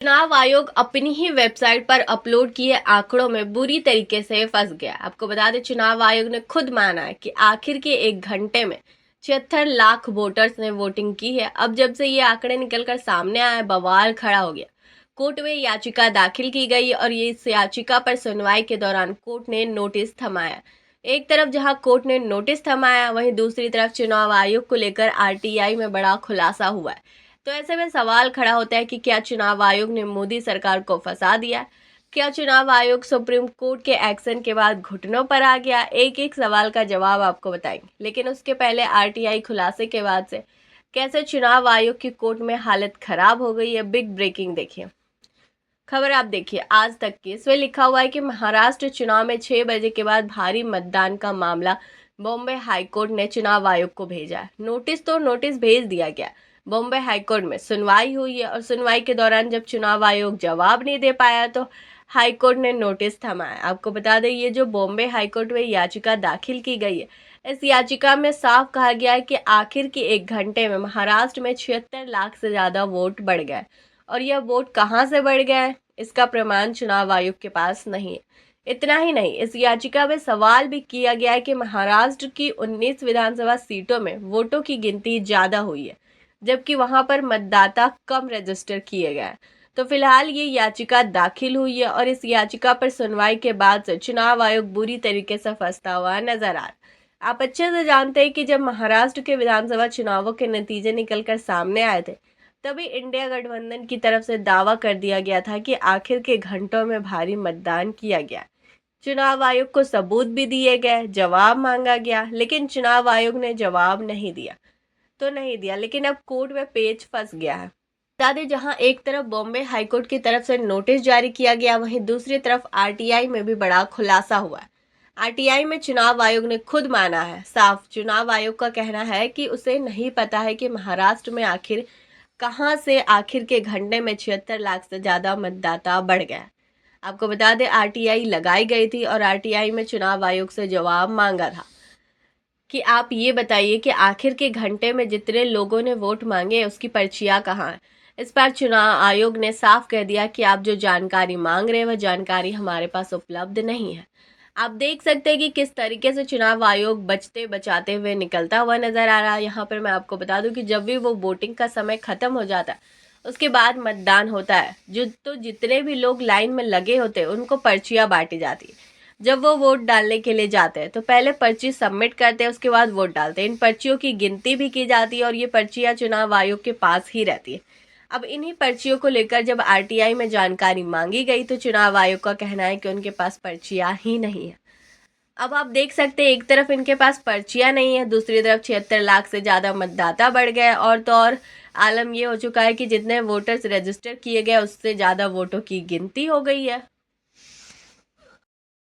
चुनाव आयोग अपनी ही वेबसाइट पर अपलोड किए आंकड़ों में बुरी तरीके से फंस गया। आपको बता दें, चुनाव आयोग ने खुद माना है कि आखिर के 1 घंटे में 76 लाख वोटर्स ने वोटिंग की है। अब जब से ये आंकड़े निकलकर सामने आए, बवाल खड़ा हो गया। कोर्ट में याचिका दाखिल की गई और ये इस याचिका पर सुनवाई के दौरान कोर्ट ने नोटिस थमाया। एक तरफ जहां कोर्ट ने नोटिस थमाया, वहीं दूसरी तरफ चुनाव आयोग को लेकर आरटीआई में बड़ा खुलासा हुआ है। तो ऐसे में सवाल खड़ा होता है कि क्या चुनाव आयोग ने मोदी सरकार को फंसा दिया? क्या चुनाव आयोग सुप्रीम कोर्ट के एक्शन के बाद घुटनों पर आ गया? एक एक सवाल का जवाब आपको बताएंगे, लेकिन उसके पहले आरटीआई खुलासे के बाद से कैसे चुनाव आयोग की कोर्ट में हालत खराब हो गई है। बिग ब्रेकिंग देखिए, खबर आप देखिए आज तक की। इसमें लिखा हुआ है कि महाराष्ट्र चुनाव में 6 बजे के बाद भारी मतदान का मामला बॉम्बे हाईकोर्ट ने चुनाव आयोग को भेजा है। नोटिस भेज दिया गया। बॉम्बे हाईकोर्ट में सुनवाई हुई है और सुनवाई के दौरान जब चुनाव आयोग जवाब नहीं दे पाया तो हाईकोर्ट ने नोटिस थमाया। आपको बता दें, ये जो बॉम्बे हाईकोर्ट में याचिका दाखिल की गई है, इस याचिका में साफ कहा गया है कि आखिर के 1 घंटे में महाराष्ट्र में 76 लाख से ज्यादा वोट बढ़ गए और यह वोट कहाँ से बढ़ गए, इसका प्रमाण चुनाव आयोग के पास नहीं है। इतना ही नहीं, इस याचिका में सवाल भी किया गया है कि महाराष्ट्र की 19 विधानसभा सीटों में वोटों की गिनती ज्यादा हुई है, जबकि वहां पर मतदाता कम रजिस्टर किए गए। तो फिलहाल ये याचिका दाखिल हुई है और इस याचिका पर सुनवाई के बाद से चुनाव आयोग बुरी तरीके से फंसता हुआ नजर आ रहा है। आप अच्छे से जानते हैं कि जब महाराष्ट्र के विधानसभा चुनावों के नतीजे निकलकर सामने आए थे, तभी इंडिया गठबंधन की तरफ से दावा कर दिया गया था कि आखिर के घंटों में भारी मतदान किया गया। चुनाव आयोग को सबूत भी दिए गए, जवाब मांगा गया, लेकिन चुनाव आयोग ने जवाब नहीं दिया। तो नहीं दिया, लेकिन अब कोर्ट में पेच फंस गया है। बता दें, जहां एक तरफ बॉम्बे हाईकोर्ट की तरफ से नोटिस जारी किया गया, वहीं दूसरी तरफ आरटीआई में भी बड़ा खुलासा हुआ है। आरटीआई में चुनाव आयोग ने खुद माना है साफ। चुनाव आयोग का कहना है कि उसे नहीं पता है कि महाराष्ट्र में आखिर कहां से आखिर के घंटे में 76 लाख से ज्यादा मतदाता बढ़ गए। आपको बता दें, आरटीआई लगाई गई थी और आरटीआई में चुनाव आयोग से जवाब मांगा था कि आप ये बताइए कि आखिर के घंटे में जितने लोगों ने वोट मांगे उसकी पर्चियां कहाँ है। इस बार चुनाव आयोग ने साफ कह दिया कि आप जो जानकारी मांग रहे हैं वह जानकारी हमारे पास उपलब्ध नहीं है। आप देख सकते हैं कि किस तरीके से चुनाव आयोग बचते बचाते हुए निकलता हुआ नजर आ रहा है। यहाँ पर मैं आपको बता दूं कि जब भी वो वोटिंग का समय खत्म हो जाता है, उसके बाद मतदान होता है, जितने भी लोग लाइन में लगे होते हैं उनको पर्चियां बांटी जाती है। जब वो वोट डालने के लिए जाते हैं तो पहले पर्ची सबमिट करते हैं, उसके बाद वोट डालते हैं। इन पर्चियों की गिनती भी की जाती है और ये पर्चियां चुनाव आयोग के पास ही रहती है। अब इन्हीं पर्चियों को लेकर जब आरटीआई में जानकारी मांगी गई तो चुनाव आयोग का कहना है कि उनके पास पर्चियां ही नहीं है। अब आप देख सकते हैं, एक तरफ इनके पास पर्चियां नहीं है, दूसरी तरफ 76 लाख से ज्यादा मतदाता बढ़ गए और तो और आलम ये हो चुका है कि जितने वोटर्स रजिस्टर किए गए उससे ज्यादा वोटों की गिनती हो गई है।